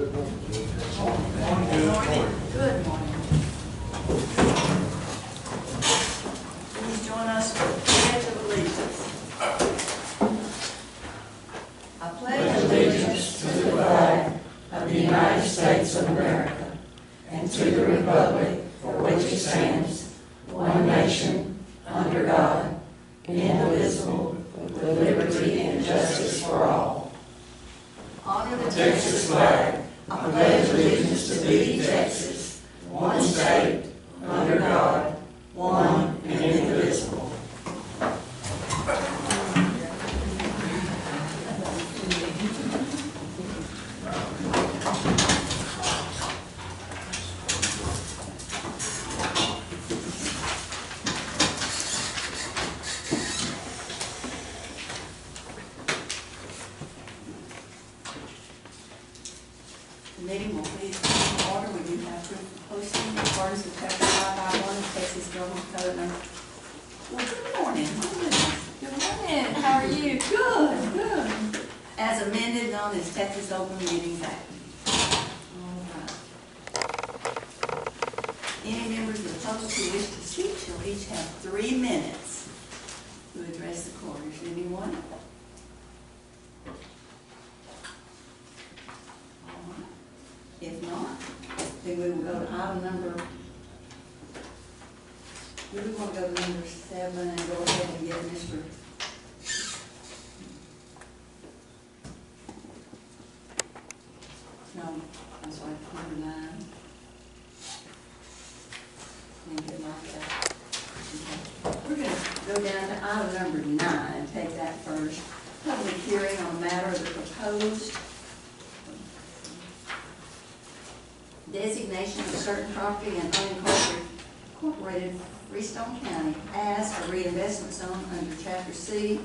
Good morning. Good morning. Please join us for the Pledge of Allegiance. I pledge allegiance to the flag of the United States of America and to the republic for which it stands, one nation, under God, indivisible, with liberty and justice for all. honor the Texas flag. I pledge allegiance to thee, Texas, one state, under God, one and indivisible. The meeting will please come to order. We do have proof of posting in accordance with chapter 551 of Texas Government Code number. Well, good morning. My goodness. Good morning. How are you? Good, good. As amended, known as Texas Open Meetings Act. All right. Any members of the public who wish to speak shall each have 3 minutes to address the court. Is there anyone? All right. If not, then we will go to item number, we want to go to number 7 and go ahead and get Mr. No, I'm sorry, number 9. And get marked out. Okay. We're going to go down to item number 9 and take that first. Public hearing on the matter of the proposed designation of certain property in unincorporated Freestone County as a reinvestment zone under Chapter C,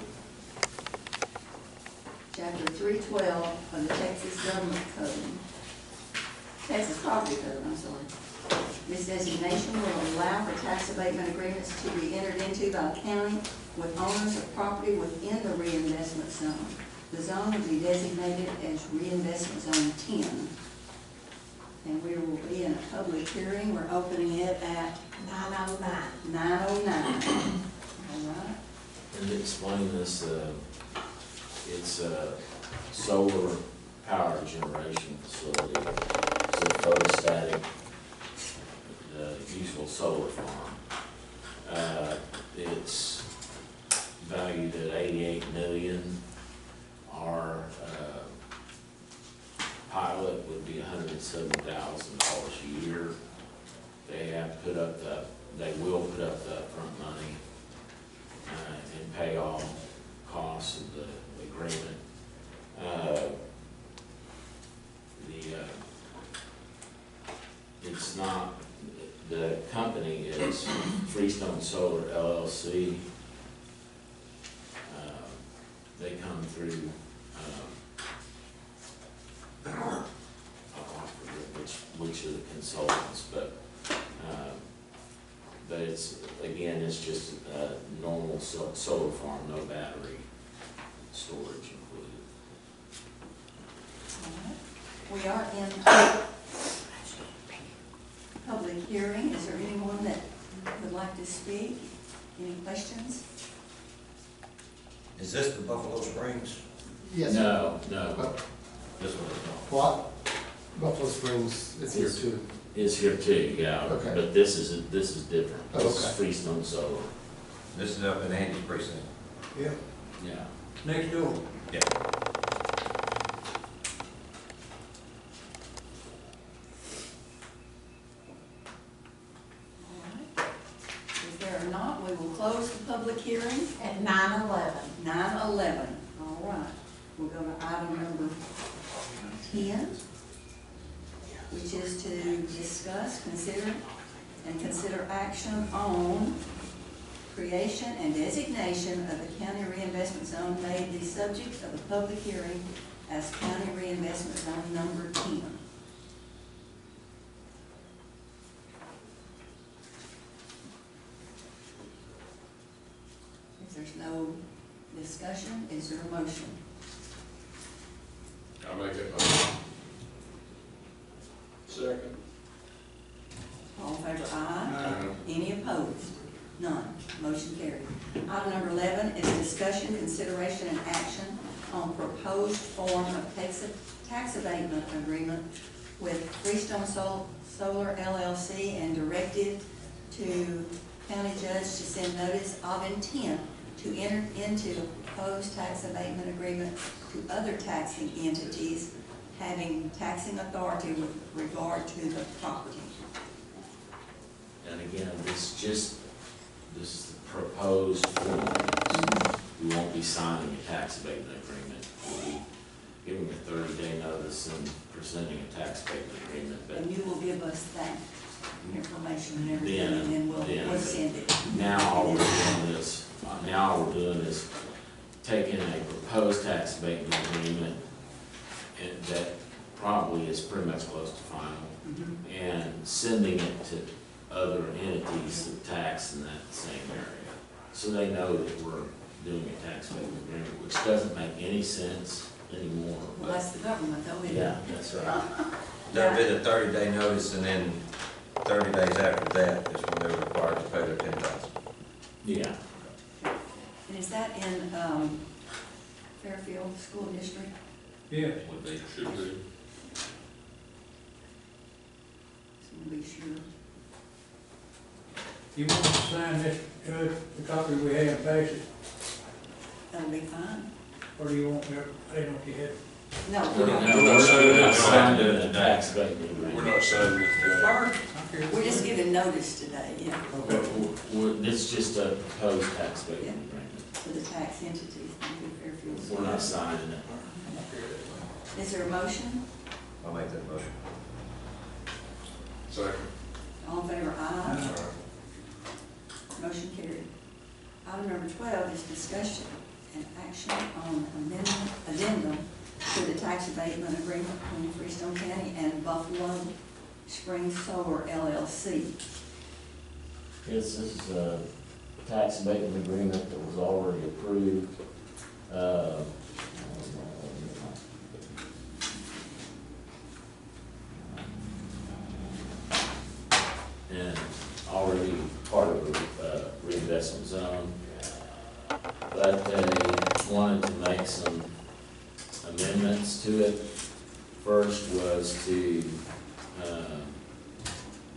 Chapter 312 of the Texas Government Code, Texas Property Code, I'm sorry. This designation will allow for tax abatement agreements to be entered into by the county with owners of property within the reinvestment zone. The zone will be designated as Reinvestment Zone 10. And we will be in a public hearing. We're opening it at 9:09. 9:09. All right. And to explain this, it's a solar power generation facility. It's a photostatic, usual solar farm. It's valued at $88 million. Our pilot would be $107,000 a year. They have put up they will put up the upfront money and pay all costs of the agreement. It's not, the company is Freestone Solar LLC. They come through, I forget which of the consultants, but it's, again, it's just a normal solar farm, no battery storage included. All right. We are in public hearing. Is there anyone that would like to speak? Any questions? Is this the Buffalo Springs? Yes. No. This one is not. What? Buffalo Springs is here too. Is here too, yeah. Okay. But this is different. Oh, This is okay. Freestone Solar. This is up in Andy's precinct. Yeah. Yeah. Next door. Yeah. All right. If there are not, we will close the public hearing At 9:11. 9:11. All right. We'll go to item number 10, which is to discuss, consider action on creation and designation of the county reinvestment zone made the subject of a public hearing as county reinvestment zone number 10. If there's no discussion, is there a motion? I'll make that motion. Motion carried. Item number 11 is discussion, consideration, and action on proposed form of tax abatement agreement with Freestone Solar LLC and directed to county judge to send notice of intent to enter into a proposed tax abatement agreement to other taxing entities having taxing authority with regard to the property. And again, this is the proposed form. We won't be signing a tax abatement agreement. We'll be giving a 30-day notice and presenting a tax abatement agreement, but And you will give us that information and everything, and then we'll send it. now all we're doing is taking a proposed tax abatement agreement and that probably is pretty much close to final, and sending it to other entities that tax in that same area. So they know that we're doing a tax abatement agreement, which doesn't make any sense anymore. Well, that's the government, though, isn't it? Yeah, that's right. There'll be the 30-day notice, and then 30 days after that is when they're required to pay their $10,000. Yeah, And is that in Fairfield School District? Yeah, would be. should be. Just want to be sure. You want to sign this, Judge, the copy we have, and pass it, That'll be fine. or do you want me to, I don't know if you had. No, We're we're not not. signing a tax abatement We're agreement. not signing it today. We're just giving notice today, yeah, It's just a proposed tax abatement agreement. to the tax entities in Fairfield. We're not signing it. Is there a motion? I'll make that motion. Second. All in favor, aye. Motion carried. Item number 12 is discussion and action on addendum to the tax abatement agreement between Freestone County and Buffalo Springs Solar LLC. Yes, this is a tax abatement agreement that was already approved. And already part of the reinvestment zone. But they wanted to make some amendments to it. First was to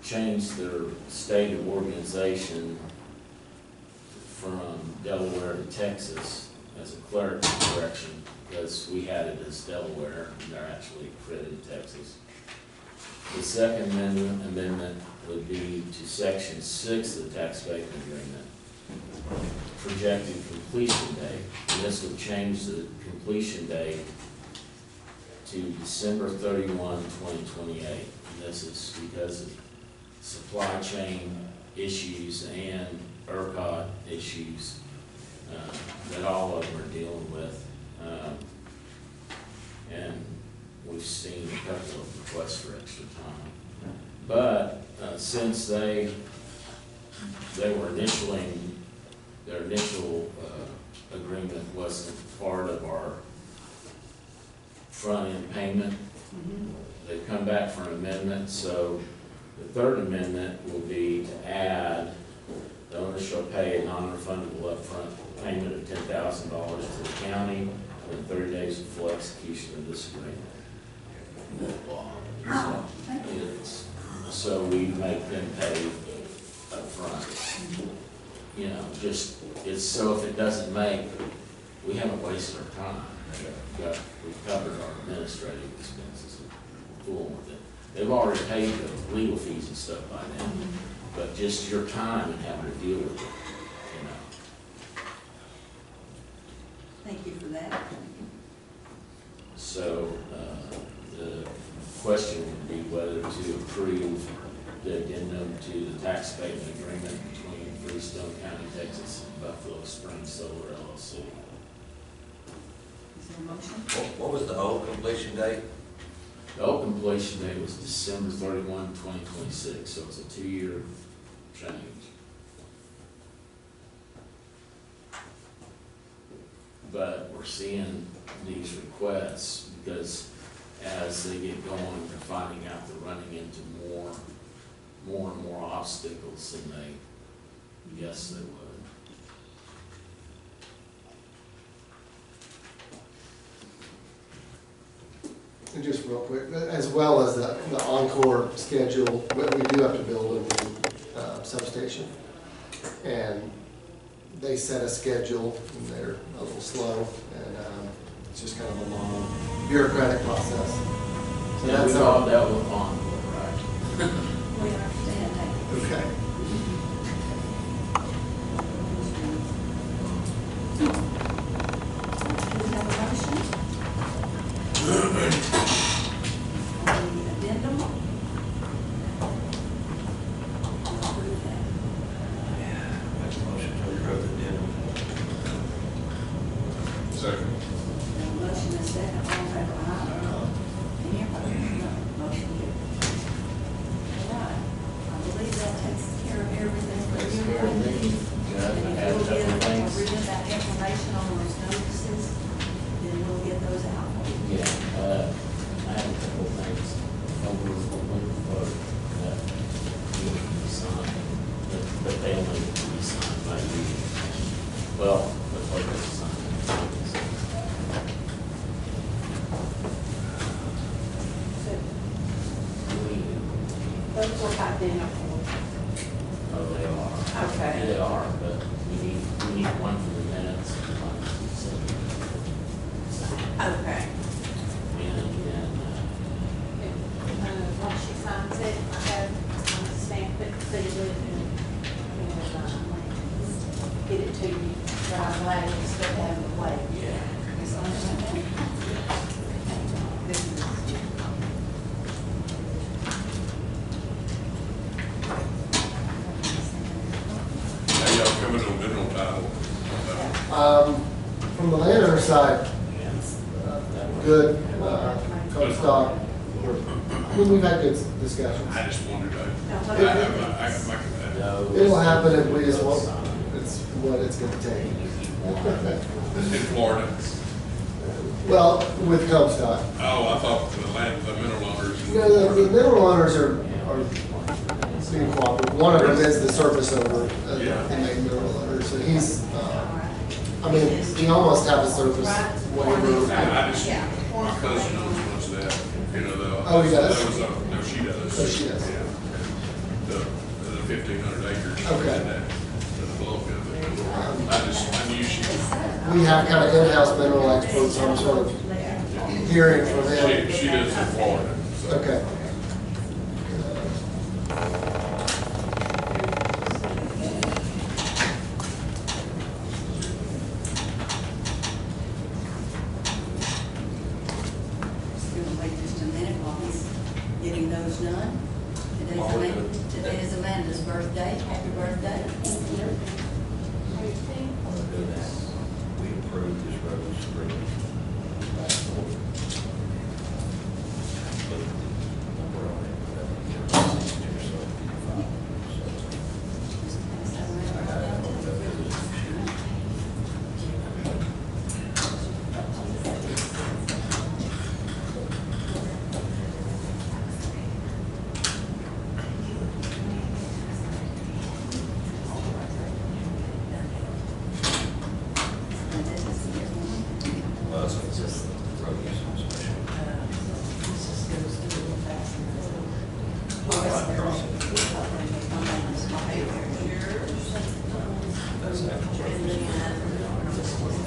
change their state of organization from Delaware to Texas as a clerical correction, because we had it as Delaware, and they're actually accredited in Texas. The second amendment would be to section 6 of the tax abatement agreement, projected completion date. And this would change the completion date to December 31, 2028. And this is because of supply chain issues and ERCOT issues that all of them are dealing with. And we've seen a couple of requests for extra time. But since they were their initial agreement wasn't part of our front-end payment, they've come back for an amendment. So the third amendment will be to add, the owner shall pay a non-refundable upfront payment of $10,000 to the county within 30 days of full execution of this agreement. So we make them pay upfront. You know, just, it's so if it doesn't make, we haven't wasted our time. We've covered our administrative expenses and full with it. They've already paid the legal fees and stuff by then, but just your time and having to deal with it, you know. Thank you for that. So, the question would be whether to approve the addendum to the tax abatement agreement between Freestone County, Texas and Buffalo Springs Solar LLC. Is there a motion? What was the old completion date? The old completion date was December 31, 2026, so it's a 2-year change. But we're seeing these requests because as they get going, they're finding out they're running into more and more obstacles than they guess they would. And just real quick, as well as the Encore schedule, we do have to build a new substation. And they set a schedule, and they're a little slow, and it's just kind of a long bureaucratic process. So Yeah, that's we've all our, dealt with Encore, right? We understand that. okay. Do we have a motion? The addendum? Approve that. Make a motion to approve the addendum. Second. The motion is second, all in favor, aye. Any opposed? No. Motion carried. All right, I believe that takes care of everything for you. Yeah, And I if have a you'll couple get, things. read that information on those notices, then we'll get those out for you. Yeah, I have a couple of things over the vote that need to be signed, but they only need to be signed by you. Well, the clerk has to sign it. Those are identical. Oh, they are. Okay. They are, but we need one for the minutes. And one for the second. Okay. Once she signs it, I have to stamp it, seal it, and get it to you. Right away, instead of having to wait. Yeah. As long as I can. This is. How y'all coming on mineral title? From the landowner side, good, co-stock, we've had good discussions. I just wondered, It'll happen if we just want, it's what it's gonna take. in Florida. Well, with co-stock. Oh, I thought the mineral owners. You know, the mineral owners are being cooperative. One of them is the surface owner, the main mineral owner, so he's, I mean, he almost has a surface waiver. I just, my cousin owns a bunch of that, you know, Oh, he does? No, she does. Oh, she does. Yeah. The 1,500 acres. Okay. and that, the bulk of it. I knew she, We have kind of in-house mineral experts, so I'm sort of hearing from them. she lives in Florida, so. Okay. Still wait just a minute while he's getting those done. Today is Amanda's birthday. Happy birthday. We approved this road agreement. It's just road use special.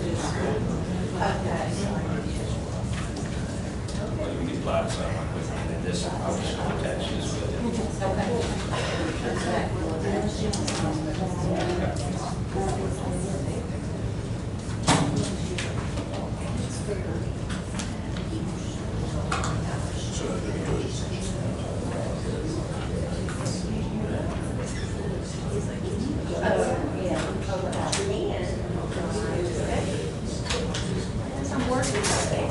That's actually. Well, you get lots of them, and then this, I was just gonna attach this with it. I'm working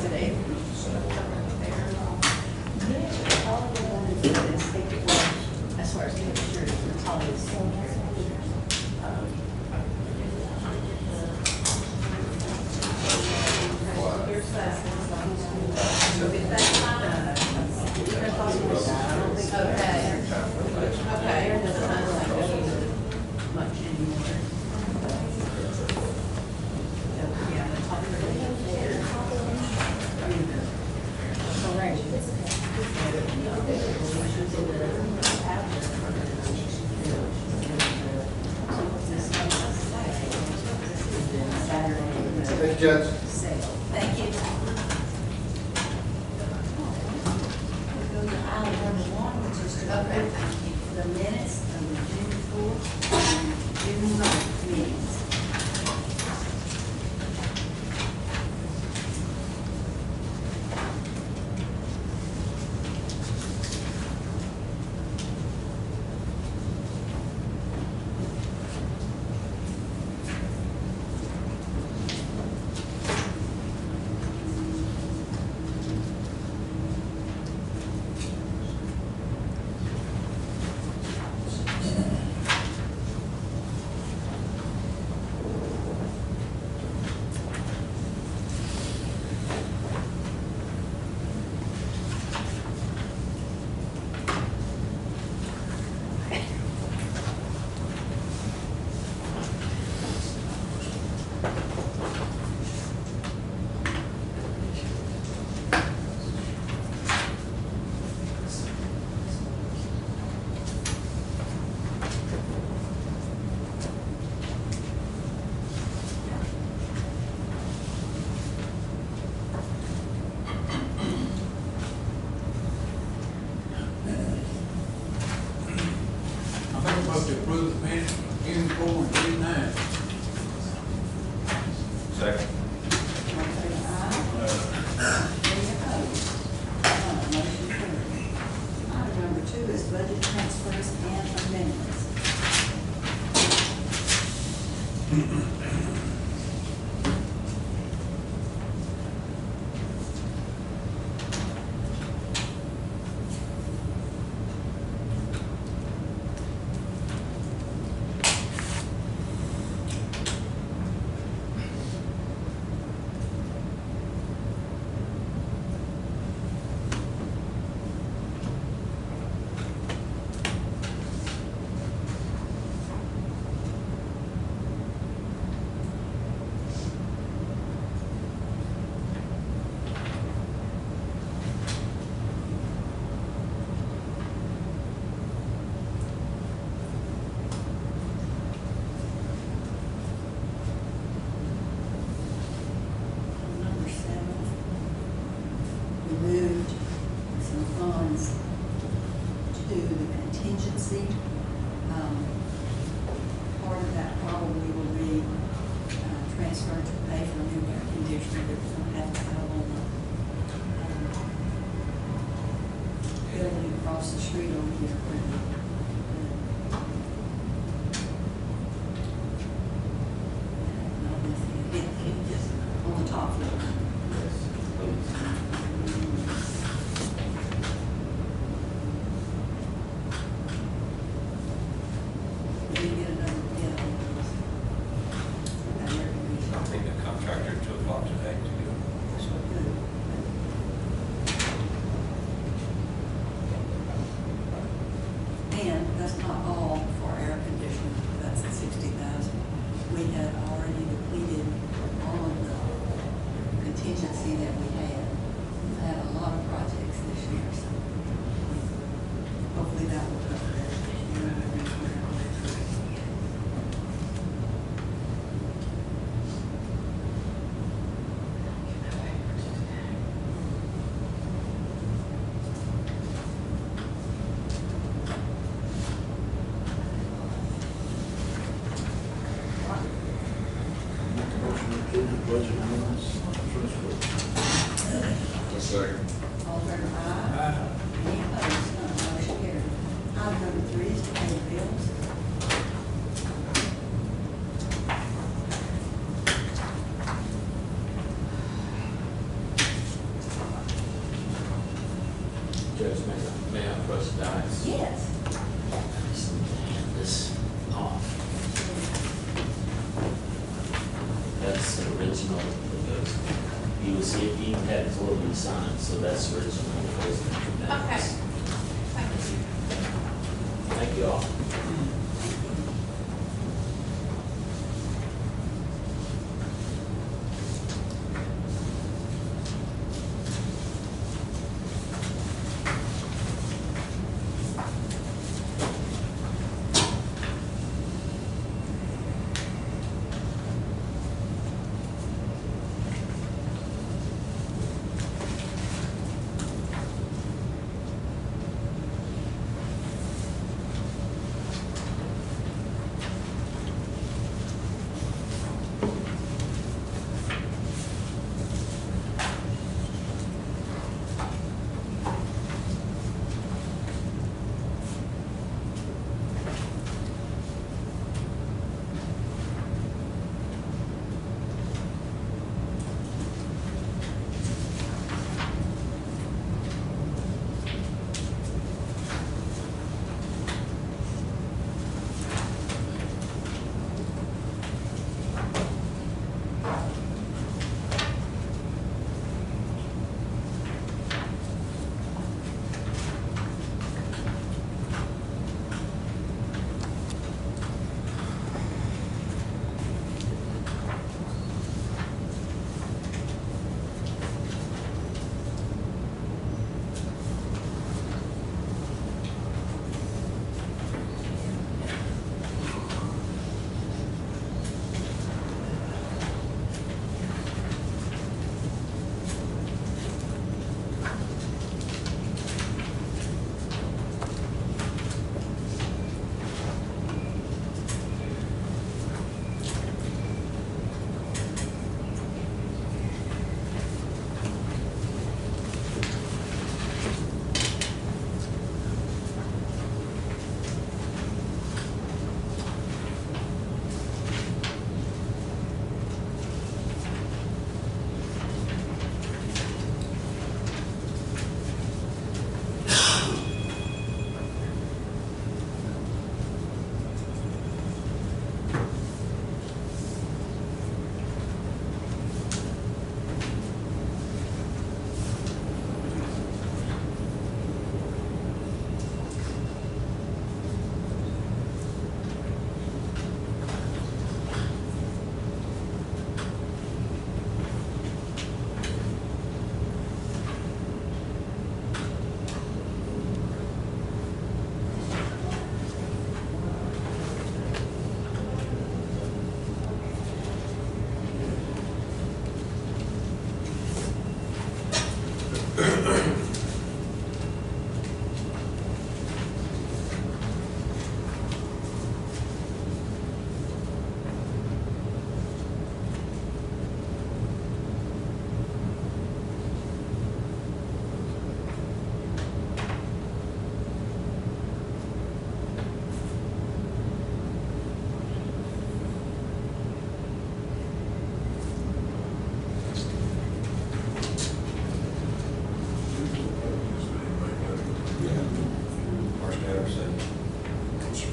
today. As far as making sure it's always. Correct. Judge. Sale. Thank you. We'll go to item number 1, which is to approve the minutes of the June 4th and June 9th meetings. Supposed to approve the minutes, June 4 and June 9. Second. All in favor, aye. Any opposed? None. Motion carried. Item number 2 is budget transfers and amendments. Number 7, we moved some funds to the contingency. Part of that probably will be transferred to pay for a new air conditioner that we're going to have to have on the building across the street over here. On the top floor. We did get another bid on those. That air conditioner. I think the contractor at 2 o'clock today to do. So good. And that's not all for air conditioning, that's the 60,000. We had already depleted all of the contingency that we had. We've had a lot of projects this year, so hopefully that will cover it. Second. All in favor, aye. Any opposed? None. Motion carried. Item number 3 is to pay the bills. Judge, may I press dice? Yes. I just need to hand this off. That's the original, because he had fully signed, so that's the original. Okay. Thank you. Thank you all.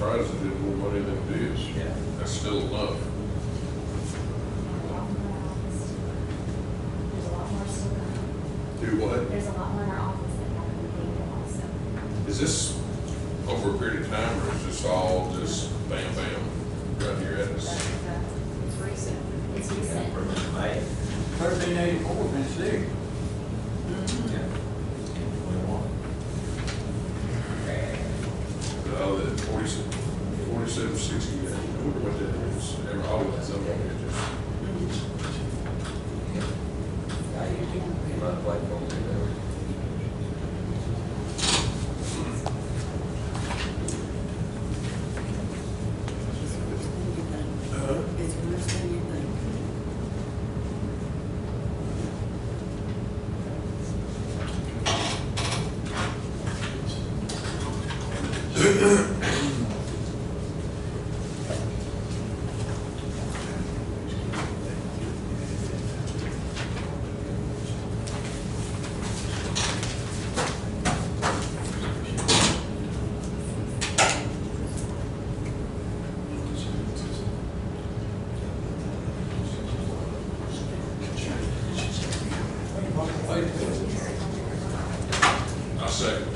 surprised they did more money than it is. Yeah. That's still enough. There's a lot more still coming. Do what? There's a lot more in our office that haven't been completed also. Is this over a period of time, or is this all just bam, bam, right here at us? It's recent. It's recent. May. 1384 been sick. Yeah. Oh, the 4760, I wonder what that is. Ever, all of that stuff, Yeah, you might like going through there. It's worse than you think. I second.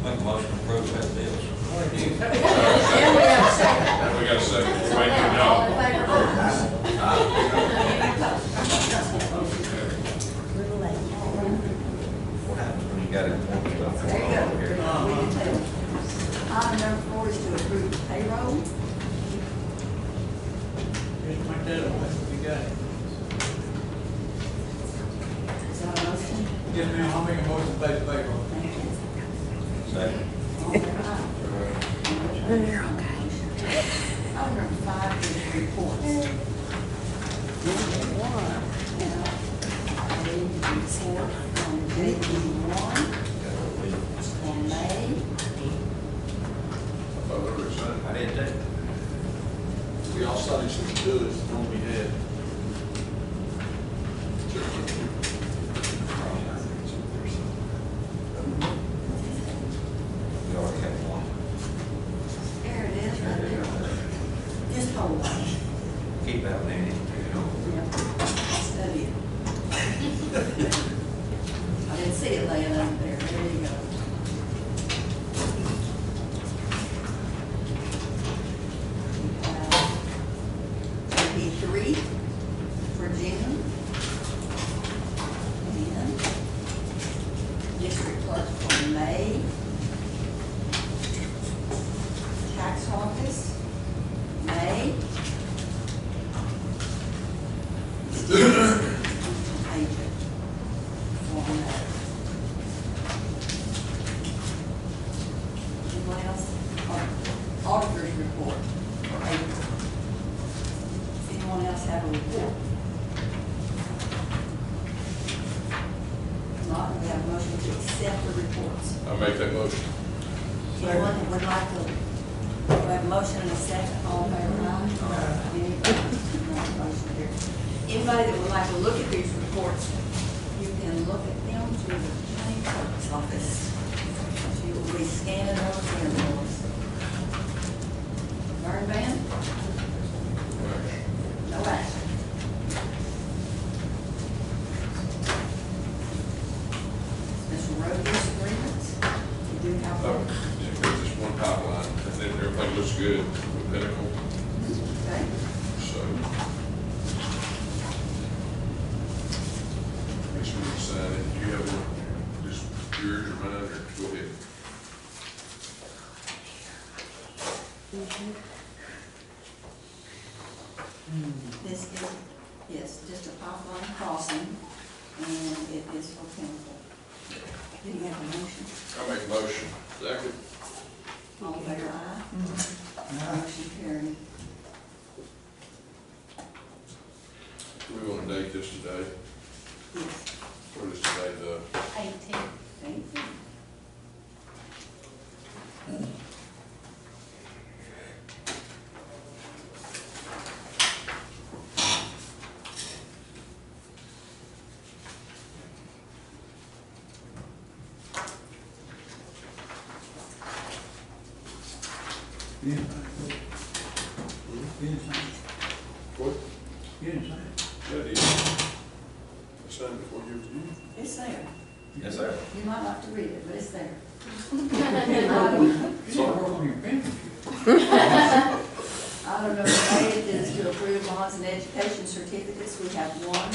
Make a motion to approve that deal. And we have a second. Now we got a second. Wait, All no. in favor, vote. What happens when you got it? There you go. We can tell. Item number 4 is to approve payroll. Just make that up, that's what you got. Is that a motion? Yes, ma'am, I'll make a motion to pay the payroll. Thank you. Second. All in favor, aye. You're okay. Item number 5 is reports. Number 1. Now, I need to report on JP1 on May. Oh, they're excited. I didn't think. We all started some good, don't we had? We already had one. There it is, right there. Just hold on. Keep that one in it. Study it. I didn't see it laying up there. There you go. MP3 for June. And district clerk for May. Tax office, May. Agent for May. Anyone else? Auditor's report for April. Does anyone else have a report? If not, we have a motion to accept the reports. I make that motion. Anyone that would like to, we have a motion and a second, all in favor, aye? Any opposed? None, motion carries. Anybody that would like to look at these reports, you can look at them through the county clerk's office. She will be scanning those in for us. Burn ban? No action. Special road use agreements, we do have Oh, one. there's just one pipeline, and then everything looks good with Pinnacle, Okay. so. Make sure you sign it. Do you have one? Just yours or mine, or go ahead. This is, yes, just a pipeline crossing, and it is for chemical. Do you have a motion? I make a motion. Second. All in favor, aye? Motion carried. We want to date this today. Yes. What is today, the 18. Thank you. You didn't sign it. You didn't sign it. what? You didn't sign it. Yeah, did you? I signed before you. It's there. Yes, sir. You might not have to read it, but it's there. You didn't work on your pen computer. Item number 8 is to approve bonds and education certificates. We have one,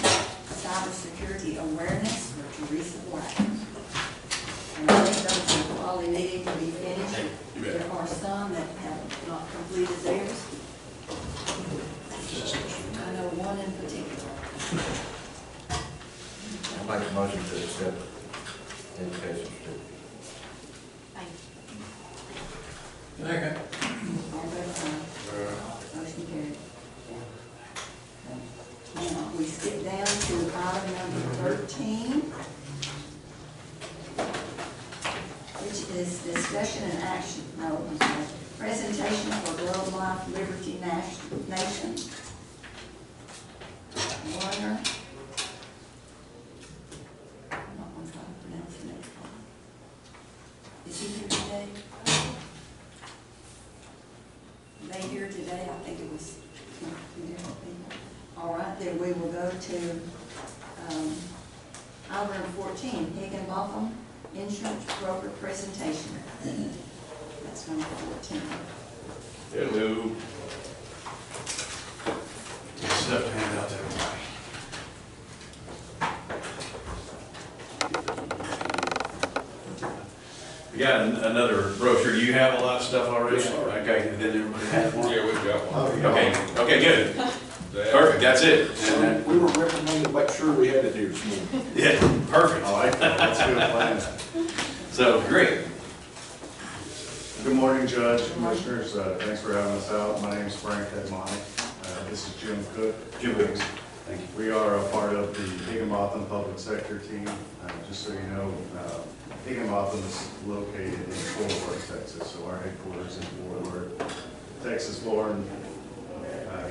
cybersecurity awareness for Teresa Black. And I think those are probably needing to be finished. You bet. There are some that have not completed theirs. I know one in particular. I'll make a motion to accept education certificate. Thank you. Second. All in favor, aye. Motion carried. Now, we skip down to item number 13, which is discussion and action, no, I'm sorry, presentation for Globe Life Liberty Nation. Warner. I'm not gonna try to pronounce the name. Is he here today? Are they here today? I think it was two different people. All right, then we will go to, item 14, Higginbotham Insurance Broker Presentation. That's number 14. Hello. Stuff to hand out to everybody. We got another brochure. Do you have a lot of stuff already? Yes, sir. Okay, then everybody has one? Yeah, we've got one. Okay, good. Perfect, that's it. And then- We were recommending to make sure we had it here this morning. Yeah, perfect. I like that, that's a good plan. So, great. Good morning, Judge, Commissioners, thanks for having us out. My name is Frank Edmonic. This is Jim Cook. Jim Cook. Thank you. We are a part of the Higginbotham Public Sector team. Just so you know, Higginbotham is located in Fort Worth, Texas, so our headquarters is Fort Worth. Texas Flooring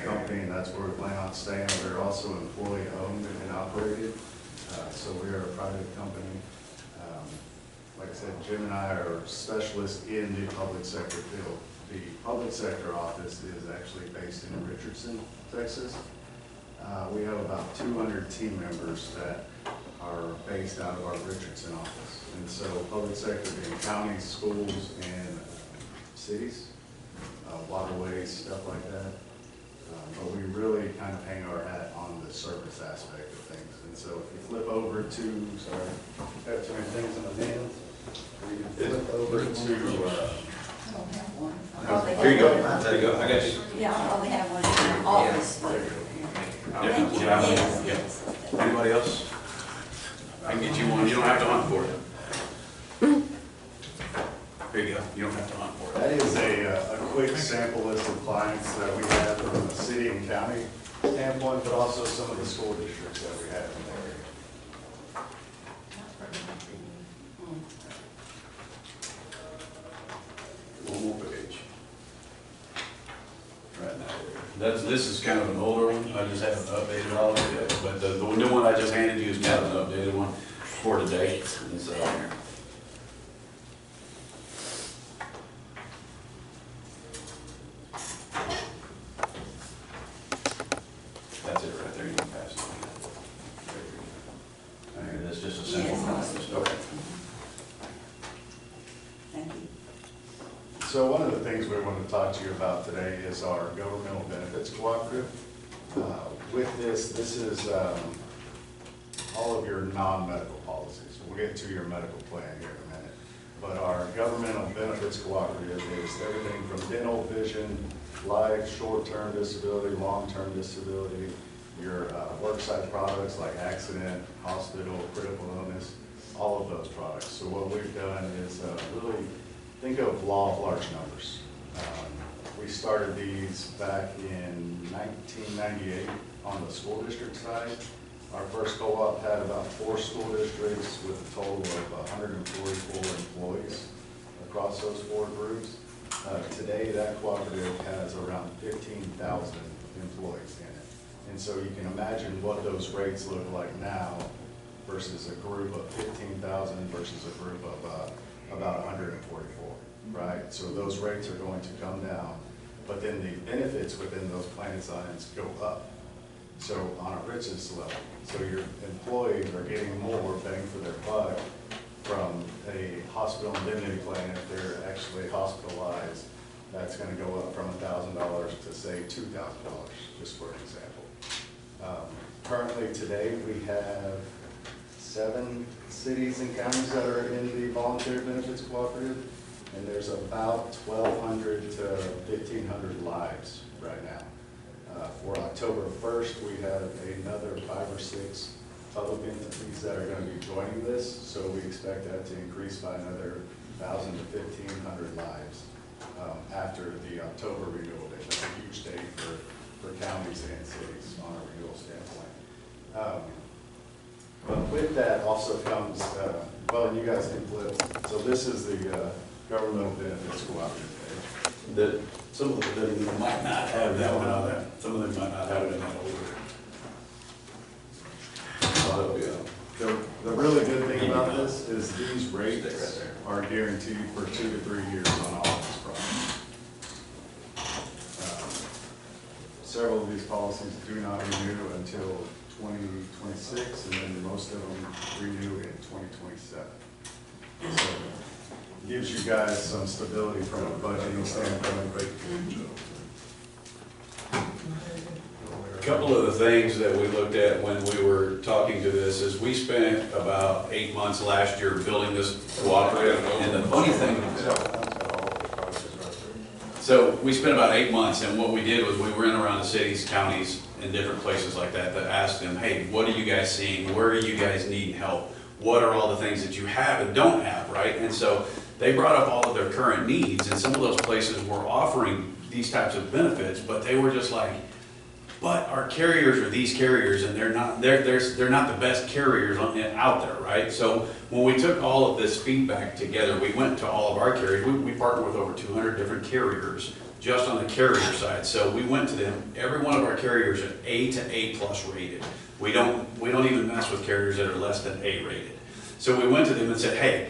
company, and that's where we plan on staying. We're also employee-owned and operated, so we are a private company. Like I said, Jim and I are specialists in the public sector field. The public sector office is actually based in Richardson, Texas. We have about 200 team members that are based out of our Richardson office. And so public sector being counties, schools, and cities, waterways, stuff like that. But we really kind of hang our hat on the service aspect of things. And so if you flip over to, sorry, I have too many things on the hands. We can flip over to, I don't have one. I probably Here you go. have There you go. I got you. one. Yeah, I probably have one in my office, but. Thank you, Yeah. yes, Yeah. yes. Anybody else? I can get you one. You don't have to hunt for it. Here you go. You don't have to hunt for it. that is a quick sample list of clients that we have from the city and county standpoint, but also some of the school districts that we have in the area. One more page. Right now. This is kind of an older one. I just haven't updated all of it yet. But the new one I just handed you is kind of an updated one for today. And so, that's it right there. You can pass it on. Okay, that's just a simple Yes. one. Okay. Thank you. So one of the things we want to talk to you about today is our governmental benefits cooperative. With this is all of your non-medical policies. We'll get to your medical plan here in a minute. But our governmental benefits cooperative is everything from dental, vision, life, short-term disability, long-term disability, your worksite products like accident, hospital, critical illness, all of those products. So what we've done is really think of law of large numbers. We started these back in 1998 on the school district side, Our first co-op had about 4 school districts with a total of 144 employees across those 4 groups. Today, that cooperative has around 15,000 employees in it. And so you can imagine what those rates look like now versus a group of 15,000 versus a group of about 144, right? So those rates are going to come down, but then the benefits within those plan designs go up. So on a richness level, so your employees are getting more bang for their buck from a hospital indemnity plan. If they're actually hospitalized, that's going to go up from $1,000 to say $2,000, just for an example. Currently today, we have 7 cities and counties that are in the voluntary benefits cooperative, and there's about 1,200 to 1,500 lives right now. For October 1st, we have another 5 or 6 public entities that are going to be joining this, so we expect that to increase by another 1,000 to 1,500 lives after the October renewal date. That's a huge date for counties and cities on a renewal standpoint. But with that also comes, well, you guys can flip. So this is the governmental benefits cooperative page. That some of them might not have that one on there. Some of them might not have it in that order. The really good thing about this is these rates are guaranteed for 2 to 3 years on all of this product. Several of these policies do not renew until 2026, and then most of them renew in 2027. So it gives you guys some stability from a budgeting standpoint. A couple of the things that we looked at when we were talking to this is we spent about 8 months last year building this cooperative, and the funny thing, so we spent about 8 months, and what we did was we went around the cities, counties, and different places like that to ask them, hey, what are you guys seeing? Where are you guys needing help? What are all the things that you have and don't have, right? And so they brought up all of their current needs, and some of those places were offering these types of benefits, but they were just like, but our carriers are these carriers, and they're not the best carriers out there, right? So when we took all of this feedback together, we went to all of our carriers. We partner with over 200 different carriers just on the carrier side. So we went to them. Every one of our carriers are A to A+ rated. We don't even mess with carriers that are less than A rated. So we went to them and said, hey,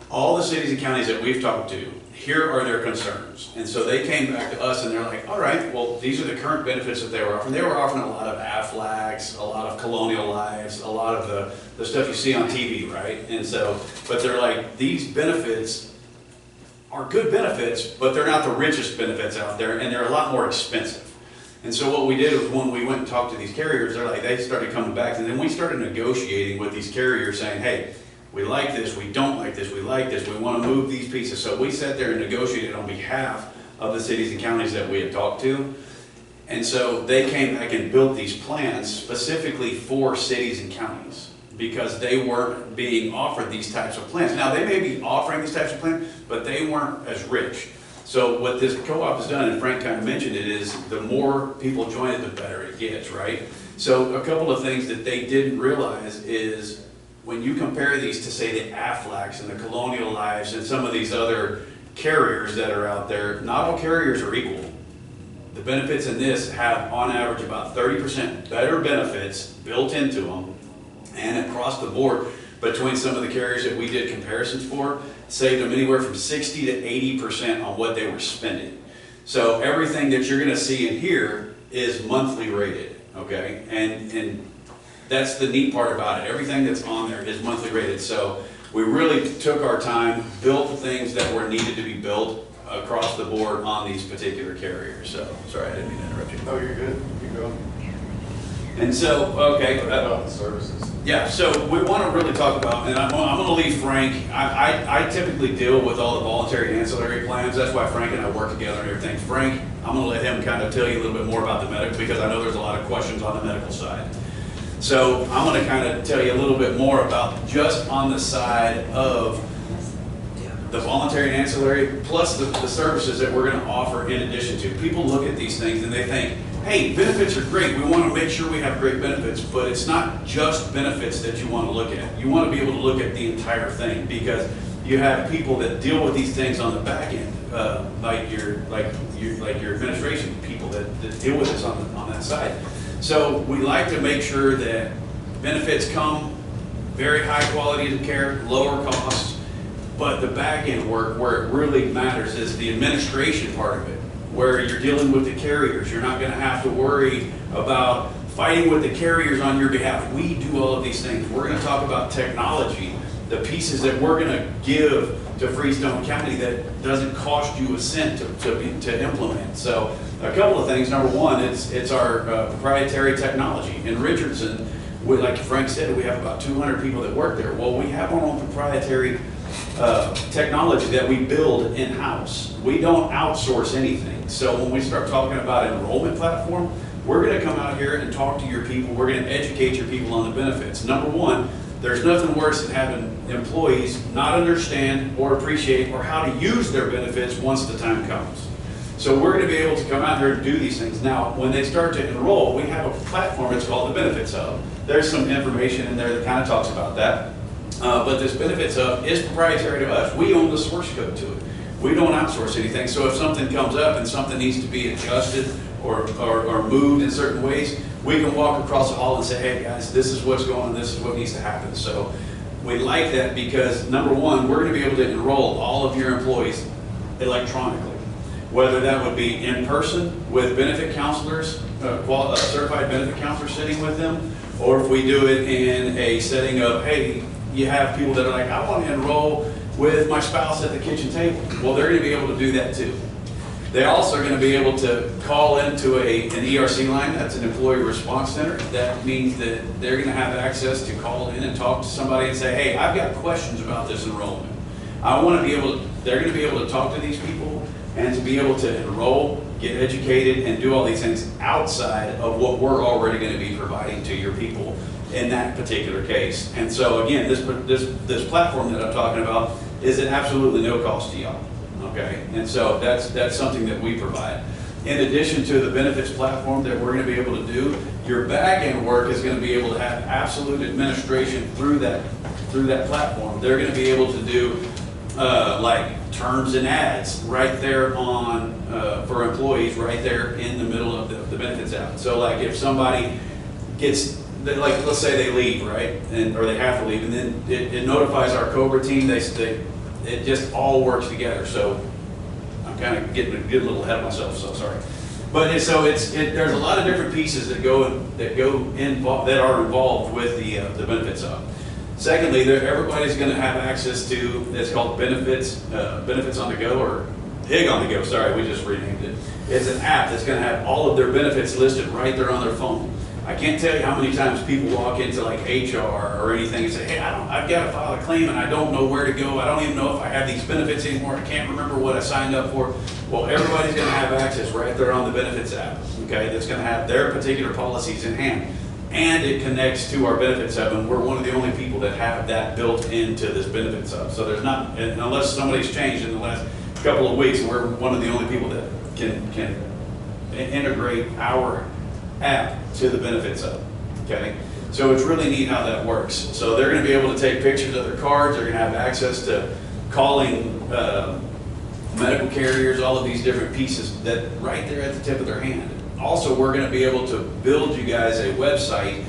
all the cities and counties that we've talked to, here are their concerns. And so they came back to us and they're like, all right, well, these are the current benefits that they were offering. They were offering a lot of AFLACs, a lot of Colonial Lives, a lot of the stuff you see on TV, right? And so, but they're like, these benefits are good benefits, but they're not the richest benefits out there, and they're a lot more expensive. And so what we did was when we went and talked to these carriers, they started coming back, and then we started negotiating with these carriers saying, hey, we like this, we don't like this, we like this, we want to move these pieces. So we sat there and negotiated on behalf of the cities and counties that we had talked to. And so they came back and built these plans specifically for cities and counties because they weren't being offered these types of plans. Now they may be offering these types of plans, but they weren't as rich. So what this co-op has done, and Frank kind of mentioned it, is the more people join it, the better it gets, right? So a couple of things that they didn't realize is when you compare these to, say, the AFLACs and the Colonial Lives and some of these other carriers that are out there, not all carriers are equal. The benefits in this have, on average, about 30% better benefits built into them, and across the board, between some of the carriers that we did comparisons for, saved them anywhere from 60 to 80% on what they were spending. So everything that you're going to see in here is monthly rated, okay? And that's the neat part about it. Everything that's on there is monthly rated. So we really took our time, built the things that were needed to be built across the board on these particular carriers. So, sorry, I didn't mean to interrupt you. Oh, you're good. Keep going. And so, okay. About the services. Yeah, so we want to really talk about, and I'm going to leave Frank. I typically deal with all the voluntary ancillary plans. That's why Frank and I work together and everything. Frank, I'm going to let him kind of tell you a little bit more about the medical, because I know there's a lot of questions on the medical side. So I'm going to kind of tell you a little bit more about just on the side of the voluntary and ancillary, plus the services that we're going to offer in addition to. People look at these things and they think, hey, benefits are great, we want to make sure we have great benefits, but it's not just benefits that you want to look at. You want to be able to look at the entire thing, because you have people that deal with these things on the back end, like your administration people that deal with this on that side. So we like to make sure that benefits come, very high quality of care, lower costs, but the back end work where it really matters is the administration part of it, where you're dealing with the carriers. You're not going to have to worry about fighting with the carriers on your behalf. We do all of these things. We're going to talk about technology, the pieces that we're going to give to Freestone County that doesn't cost you a cent to implement. So a couple of things. Number one, it's our proprietary technology. In Richardson, like Frank said, we have about 200 people that work there. Well, we have our own proprietary technology that we build in-house. We don't outsource anything. So when we start talking about enrollment platform, we're going to come out here and talk to your people. We're going to educate your people on the benefits. Number one, there's nothing worse than having employees not understand or appreciate or how to use their benefits once the time comes. So we're going to be able to come out here and do these things. Now, when they start to enroll, we have a platform, it's called the Benefits Hub. There's some information in there that kind of talks about that. But this Benefits Hub is proprietary to us. We own the source code to it. We don't outsource anything. So if something comes up and something needs to be adjusted or moved in certain ways, we can walk across the hall and say, hey guys, this is what's going on, this is what needs to happen. So we like that because number one, we're going to be able to enroll all of your employees electronically. Whether that would be in person with benefit counselors, certified benefit counselors sitting with them, or if we do it in a setting of, hey, you have people that are like, I want to enroll with my spouse at the kitchen table. Well, they're going to be able to do that too. They also are going to be able to call into an ERC line, that's an employee response center. That means that they're going to have access to call in and talk to somebody and say, hey, I've got questions about this enrollment. I want to be able to, they're going to be able to talk to these people and to be able to enroll, get educated, and do all these things outside of what we're already going to be providing to your people in that particular case. And so again, this platform that I'm talking about is at absolutely no cost to y'all. Okay, and so that's something that we provide. In addition to the benefits platform that we're going to be able to do, your back end work is going to be able to have absolute administration through that platform. They're going to be able to do like terms and ads right there on for employees right there in the middle of the benefits app. So like if somebody gets, like let's say they leave, right, or they have to leave, and then it notifies our COBRA team. It just all works together. So I'm kind of getting a little ahead of myself, so sorry. But there's a lot of different pieces that are involved with the benefits hub. Secondly, everybody's going to have access to, it's called benefits on the go, or HIG on the go. Sorry, we just renamed it. It's an app that's going to have all of their benefits listed right there on their phone. I can't tell you how many times people walk into like HR or anything and say, hey, I've got to file a claim and I don't know where to go. I don't even know if I have these benefits anymore. I can't remember what I signed up for. Well, everybody's going to have access right there on the benefits app, okay? That's going to have their particular policies in hand. And it connects to our benefits hub, and we're one of the only people that have that built into this benefits hub. So there's not, unless somebody's changed in the last couple of weeks, we're one of the only people that can integrate our app to the benefits hub, okay? So it's really neat how that works. So they're going to be able to take pictures of their cards. They're going to have access to calling medical carriers, all of these different pieces that right there at the tip of their hand. Also, we're going to be able to build you guys a website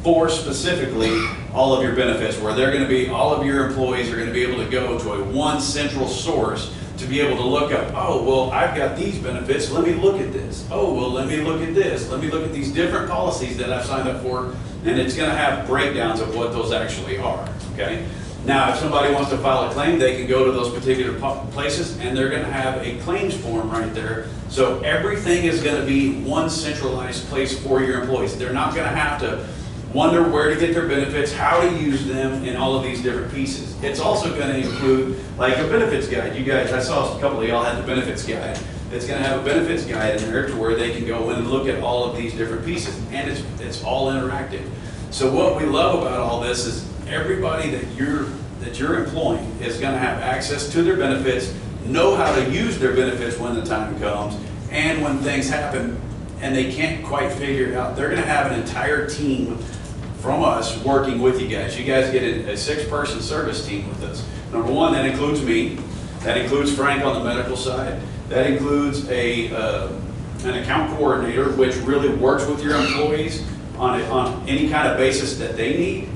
for specifically all of your benefits, where they're going to be, all of your employees are going to be able to go to one central source to be able to look up, oh, well, I've got these benefits, let me look at this. Oh, well, let me look at this. Let me look at these different policies that I've signed up for, and it's going to have breakdowns of what those actually are, okay? Now, if somebody wants to file a claim, they can go to those particular places, and they're going to have a claims form right there. So everything is going to be one centralized place for your employees. They're not going to have to wonder where to get their benefits, how to use them, and all of these different pieces. It's also going to include like a benefits guide. You guys, I saw a couple of y'all had the benefits guide. It's going to have a benefits guide in there to where they can go in and look at all of these different pieces, and it's all interactive. So what we love about all this is everybody that you're employing is going to have access to their benefits, know how to use their benefits when the time comes, and when things happen, and they can't quite figure it out, they're gonna have an entire team from us working with you guys. You guys get a 6-person service team with us. Number one, that includes me, that includes Frank on the medical side, that includes an account coordinator, which really works with your employees on any kind of basis that they need.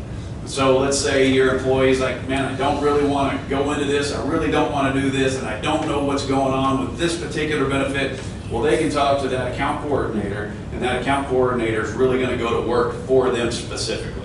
So let's say your employee's like, man, I don't really want to go into this, I really don't want to do this, and I don't know what's going on with this particular benefit. Well, they can talk to that account coordinator, and that account coordinator is really going to go to work for them specifically.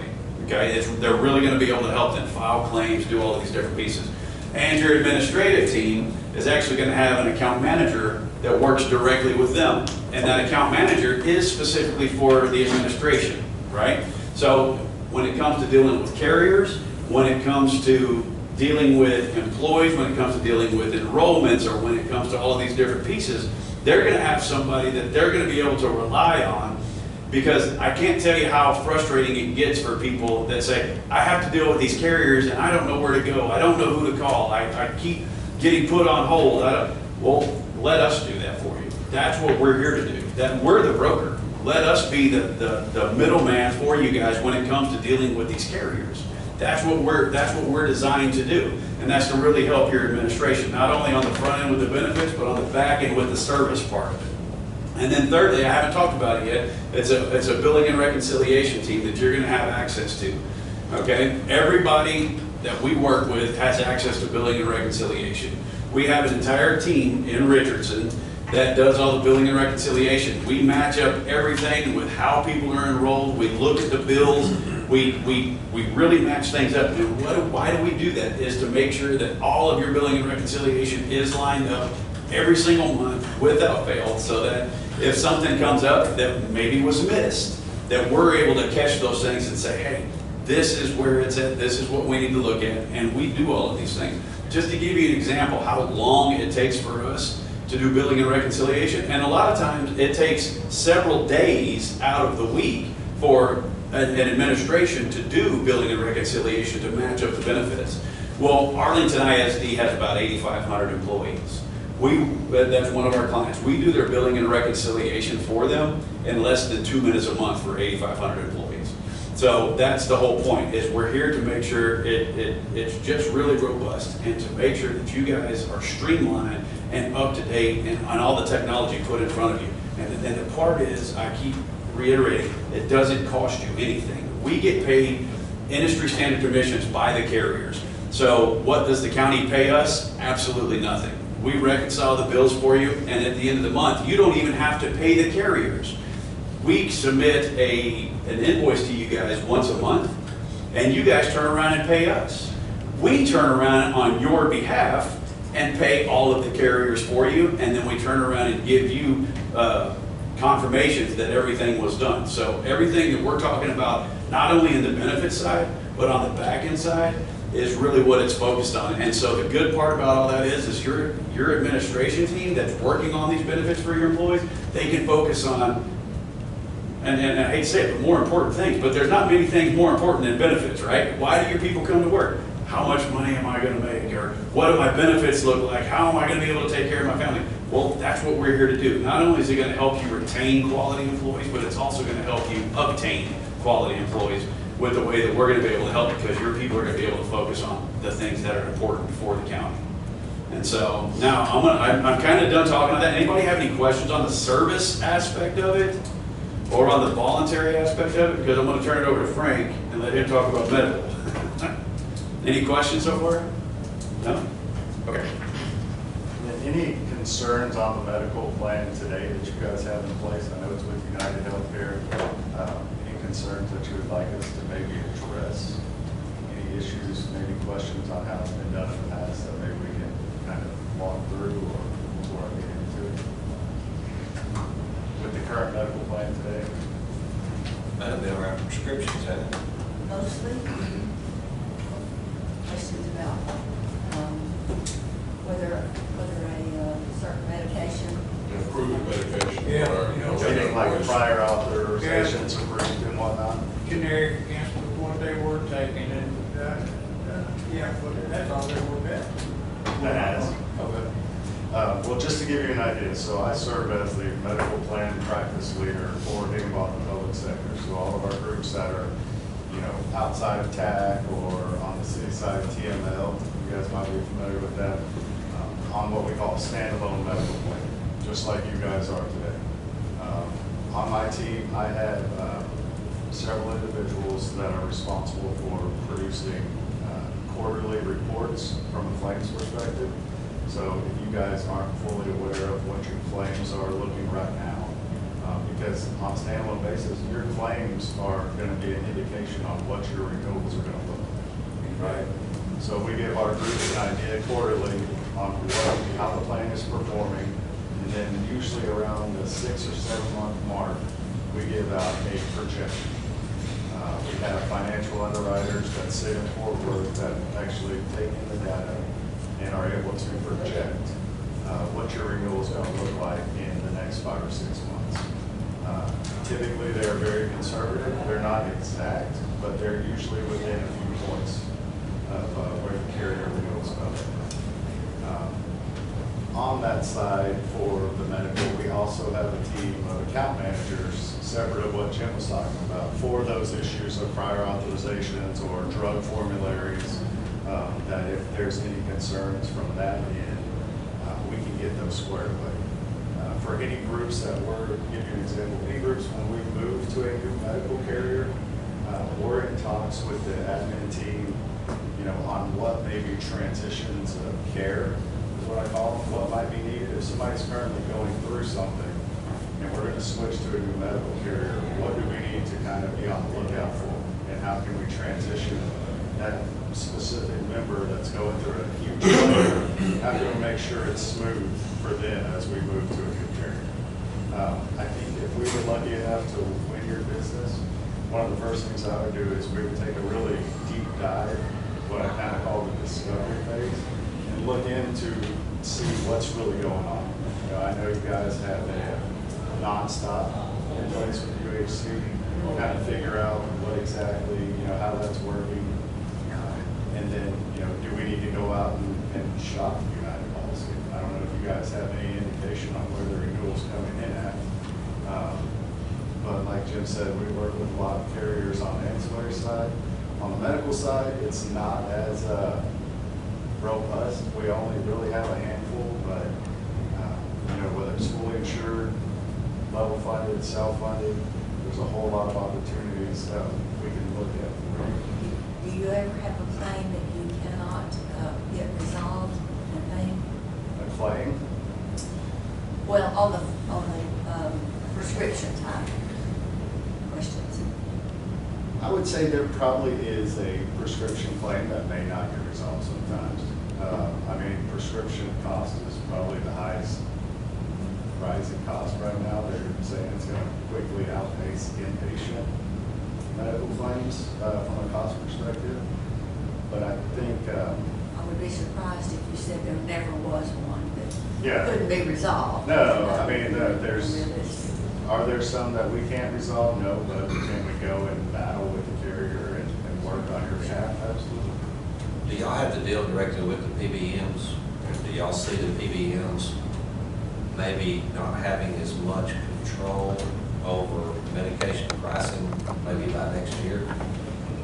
Okay, they're really going to be able to help them file claims, do all these different pieces. And your administrative team is actually going to have an account manager that works directly with them. And that account manager is specifically for the administration, right? So when it comes to dealing with carriers, when it comes to dealing with employees, when it comes to dealing with enrollments, or when it comes to all of these different pieces, they're going to have somebody that they're going to be able to rely on. Because I can't tell you how frustrating it gets for people that say, I have to deal with these carriers and I don't know where to go. I don't know who to call. I keep getting put on hold. Well, let us do that for you. That's what we're here to do. That we're the broker. Let us be the middleman for you guys when it comes to dealing with these carriers. That's what we're designed to do. And that's to really help your administration, not only on the front end with the benefits, but on the back end with the service part of it. And then thirdly, I haven't talked about it yet, it's a billing and reconciliation team that you're going to have access to. Okay? Everybody that we work with has access to billing and reconciliation. We have an entire team in Richardson that does all the billing and reconciliation. We match up everything with how people are enrolled. We look at the bills. We really match things up. And why do we do that? Is to make sure that all of your billing and reconciliation is lined up every single month without fail, so that if something comes up that maybe was missed, that we're able to catch those things and say, hey, this is where it's at, this is what we need to look at, and we do all of these things. Just to give you an example how long it takes for us to do billing and reconciliation, and a lot of times it takes several days out of the week for an administration to do billing and reconciliation to match up the benefits. Well, Arlington ISD has about 8,500 employees. That's one of our clients. We do their billing and reconciliation for them in less than 2 minutes a month for 8,500 employees. So that's the whole point, is we're here to make sure it's just really robust, and to make sure that you guys are streamlined and up to date and on all the technology put in front of you. And the part is, I keep reiterating, it doesn't cost you anything. We get paid industry standard commissions by the carriers. So what does the county pay us? Absolutely nothing. We reconcile the bills for you, and at the end of the month, you don't even have to pay the carriers. We submit an invoice to you guys once a month, and you guys turn around and pay us. We turn around on your behalf and pay all of the carriers for you, and then we turn around and give you confirmations that everything was done. So everything that we're talking about, not only in the benefits side, but on the back end side, is really what it's focused on. And so the good part about all that is your administration team that's working on these benefits for your employees, they can focus on, and I hate to say it, but more important things. But there's not many things more important than benefits, right? Why do your people come to work? How much money am I going to make? Or what do my benefits look like? How am I going to be able to take care of my family? Well, that's what we're here to do. Not only is it going to help you retain quality employees, but it's also going to help you obtain quality employees with the way that we're going to be able to help, because your people are going to be able to focus on the things that are important for the county. And so now I'm kind of done talking about that. Anybody have any questions on the service aspect of it, or on the voluntary aspect of it? Because I'm going to turn it over to Frank and let him talk about medical. Any questions so far? No? Okay. Any concerns on the medical plan today that you guys have in place? I know it's with United Healthcare. Any concerns that you would like us to maybe address? Any issues, maybe questions on how it's been done in the past that maybe we can kind of walk through, or before I get into it? With the current medical plan today? That'll be around prescriptions, hasn't it? Mostly, questions about whether a certain medication. Improving medication. Yeah, or, you know, Meaning like or- prior authorizations approved and whatnot? generic against what they were taking, and, yeah, but that's all they were at. That has. Okay. Well, just to give you an idea, so I serve as the medical plan practice leader for Higginbotham Public Sector. So all of our groups that are, you know, outside of TAC or on the city side of TML, you guys might be familiar with that, on what we call a standalone medical plan, just like you guys are today. On my team, I have several individuals that are responsible for producing quarterly reports from a claims perspective. So if you guys aren't fully aware of what your claims are looking right now, because on a standalone basis, your claims are going to be an indication on what your renewals are going to look like, right? So we give our groups an idea quarterly on how the plan is performing, and then usually around the 6 or 7 month mark, we give out a projection. We have financial underwriters that sit in Fort Worth that actually take in the data and are able to project what your renewal is going to look like in the next 5 or 6 months. Typically, they're very conservative. They're not exact, but they're usually within a few points of where the carrier renewals go. On that side, for the medical, we also have a team of account managers, separate of what Jim was talking about, for those issues of prior authorizations or drug formularies, that if there's any concerns from that end, we can get those squared away. For any groups that were, to give you an example, any groups when we move to a new medical carrier, we're in talks with the admin team, you know, on what maybe transitions of care, is what I call them, what might be needed. If somebody's currently going through something and we're going to switch to a new medical carrier, what do we need to kind of be on the lookout for? And how can we transition that specific member that's going through a huge change? How can we make sure it's smooth for them as we move to a new carrier? I think if we were lucky enough to win your business, one of the first things I would do is we would take a really deep dive, what I kind of call the discovery phase, and look into see what's really going on. You know, I know you guys have a nonstop in place with UHC, kind of figure out what exactly, you know, how that's working. And then, you know, do we need to go out and shop the United policy? I don't know if you guys have any indication on where the renewal's coming in at. But like Jim said, we work with a lot of carriers on the ancillary side. On the medical side, it's not as robust. We only really have a handful, but you know, whether it's fully insured, level funded, self-funded, there's a whole lot of opportunities we can look at. Do you ever have a claim that you cannot get resolved and paid? A claim? Well, on the prescription type questions. I would say there probably is a prescription claim that may not get resolved sometimes. I mean, prescription cost is probably the highest rising cost right now. They're saying it's going to quickly outpace inpatient medical claims from a cost perspective. But I think I would be surprised if you said there never was one that yeah. couldn't be resolved. No, I mean, are there some that we can't resolve? No, but can we go and battle with the carrier and work on your behalf? Absolutely. Do y'all have to deal directly with the PBMs? Or do y'all see the PBMs maybe not having as much control over medication pricing maybe by next year?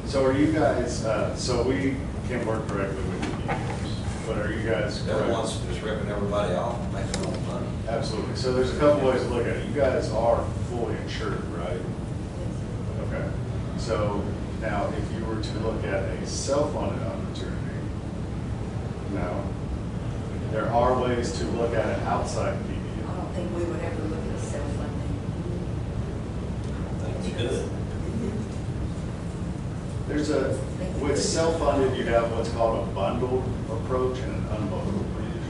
So are you guys, so we can work directly with the PBMs, but are you guys? They're the ones just ripping everybody off, making all the money. Absolutely. So there's a couple ways to look at it. You guys are fully insured, right? Okay. So now if you were to look at a self-funded opportunity, now there are ways to look at an outside PBM. I don't think we would ever look at self-funding. That's good. There's with self-funded, you have what's called a bundled approach and an unbundled approach.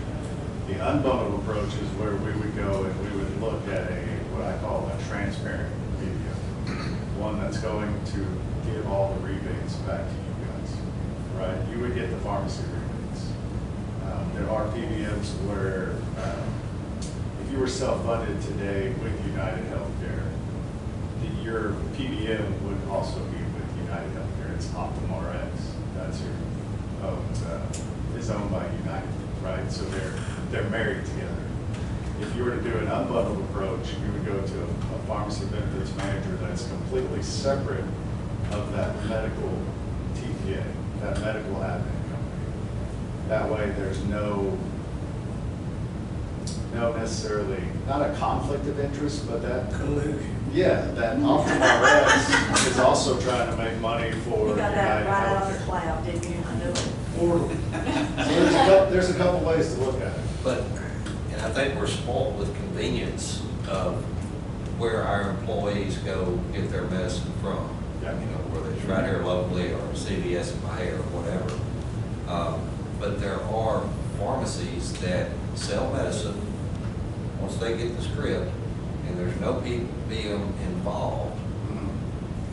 The unbundled approach is where we would go and we would look at what I call a transparent PBM, one that's going to give all the rebates back to you guys, right? You would get the pharmacy rebates. There are PBMs where if you were self-funded today with United Healthcare, your PBM would also be with United Healthcare. It's Optum RX. That's your is owned by United, right? So they're married together. you were to do an unbundled approach, you would go to a pharmacy benefits manager that's completely separate of that medical TPA, that medical admin company. That way, there's no necessarily, not a conflict of interest, but that, Collusion. yeah, that Optum Rx is also trying to make money for You got that United right out of the Healthcare. cloud, didn't you? I knew it. So there's a couple ways to look at it. But, and I think we're spoiled with convenience of where our employees go get their medicine from. Yeah. You know, whether it's right here locally or CVS in my hair or whatever. But there are pharmacies that sell medicine once they get the script, and there's no PBM involved,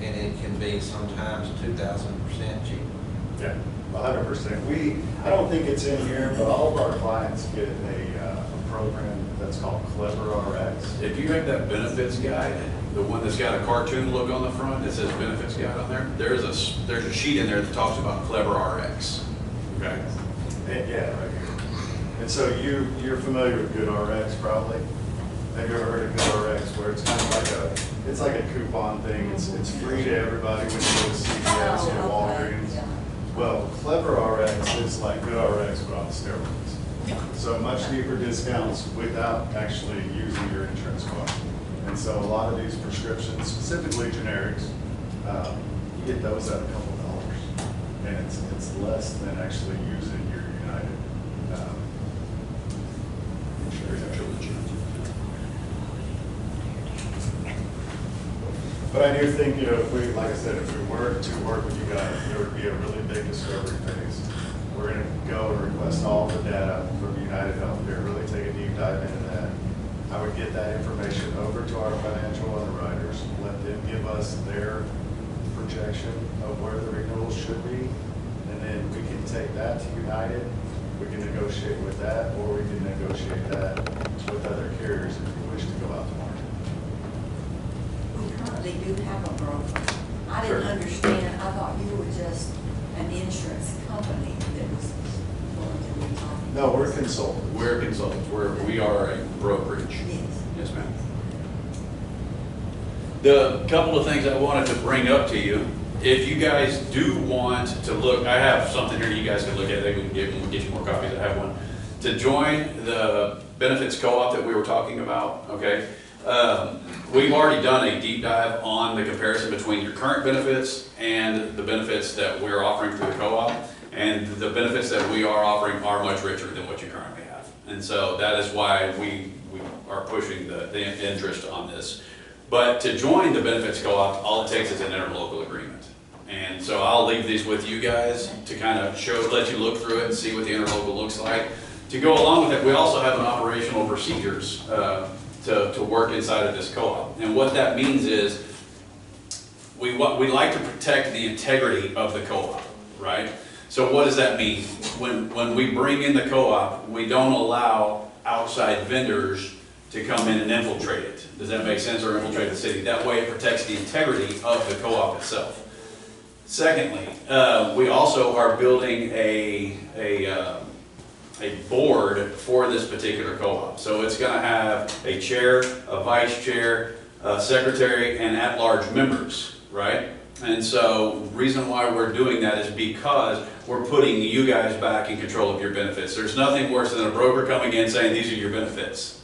and it can be sometimes 2,000% cheaper. Yeah, 100%. I don't think it's in here, but all of our clients get a program that's called Clever RX. If you have that benefits guide, the one that's got a cartoon look on the front, that says benefits guide on there, there's a sheet in there that talks about Clever RX. Okay? Yeah, right here. And so you're familiar with Good RX probably? Have you ever heard of Good RX, where it's kind of like a coupon thing? It's free to everybody when you go to CVS or Oh, okay. Walgreens. Yeah. Well, Clever RX is like Good RX but on steroids. So much deeper discounts without actually using your insurance card. And so a lot of these prescriptions, specifically generics, you get those at a couple dollars. And it's less than actually using your United insurance. But I do think, if we, like I said, if we were to work with you guys, there would be a really big discovery phase. We're gonna go and request all the data from United Healthcare, really take a deep dive into that. I would get that information over to our financial underwriters, let them give us their projection of where the renewals should be, and then we can take that to United. We can negotiate with that, or we can negotiate that with other carriers if we wish to go out to market. We currently do have a broker. I didn't Sure. understand, I thought you were just an insurance company that was going to be talking. No, we're consultants. We're consultants, we are a brokerage. Yes. Yes, ma'am. The couple of things I wanted to bring up to you, if you guys do want to look, I have something here you guys can look at, maybe we can get you more copies, I have one. To join the benefits co-op that we were talking about, okay? We've already done a deep dive on the comparison between your current benefits and the benefits that we're offering through the co-op. And the benefits that we are offering are much richer than what you currently have. And so that is why we are pushing the interest on this. But to join the benefits co-op, all it takes is an interlocal agreement. And so I'll leave these with you guys to kind of let you look through it and see what the interlocal looks like. To go along with it, we also have an operational procedures to work inside of this co-op. And what that means is we like to protect the integrity of the co-op, right? So what does that mean? When we bring in the co-op, we don't allow outside vendors to come in and infiltrate it. Does that make sense? Or infiltrate the city? That way it protects the integrity of the co-op itself. Secondly, we also are building a board for this particular co-op. So it's going to have a chair, a vice chair, a secretary, and at-large members, right? And so the reason why we're doing that is because we're putting you guys back in control of your benefits. There's nothing worse than a broker coming in saying, these are your benefits.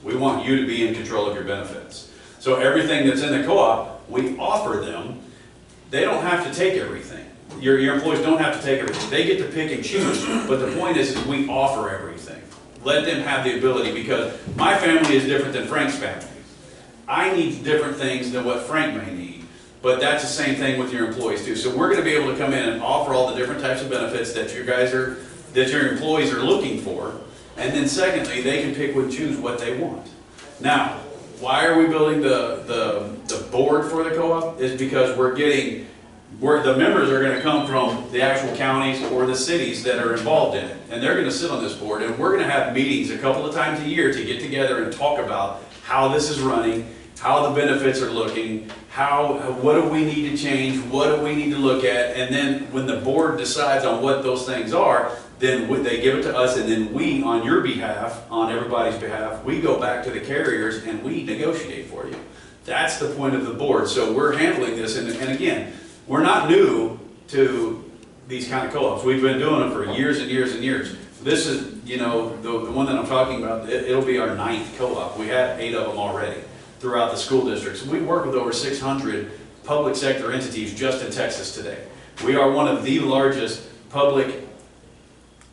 We want you to be in control of your benefits. So everything that's in the co-op, we offer them. They don't have to take everything. Your employees don't have to take everything. They get to pick and choose. But the point is we offer everything. Let them have the ability, because my family is different than Frank's family. I need different things than what Frank may need. But that's the same thing with your employees too. So we're going to be able to come in and offer all the different types of benefits that your employees are looking for. And then secondly, they can pick and choose what they want. Now, why are we building the board for the co-op? Is because the members are going to come from the actual counties or the cities that are involved in it. And they're going to sit on this board, and we're going to have meetings a couple of times a year to get together and talk about how this is running, how the benefits are looking, what do we need to change, what do we need to look at, and then when the board decides on what those things are, then they give it to us, and then we, on your behalf, on everybody's behalf, we go back to the carriers and we negotiate for you. That's the point of the board. So we're handling this, and again, we're not new to these kind of co-ops. We've been doing them for years and years and years. This is, you know, the one that I'm talking about, it'll be our 9th co-op. We have 8 of them already throughout the school districts. We work with over 600 public sector entities just in Texas today. We are one of the largest public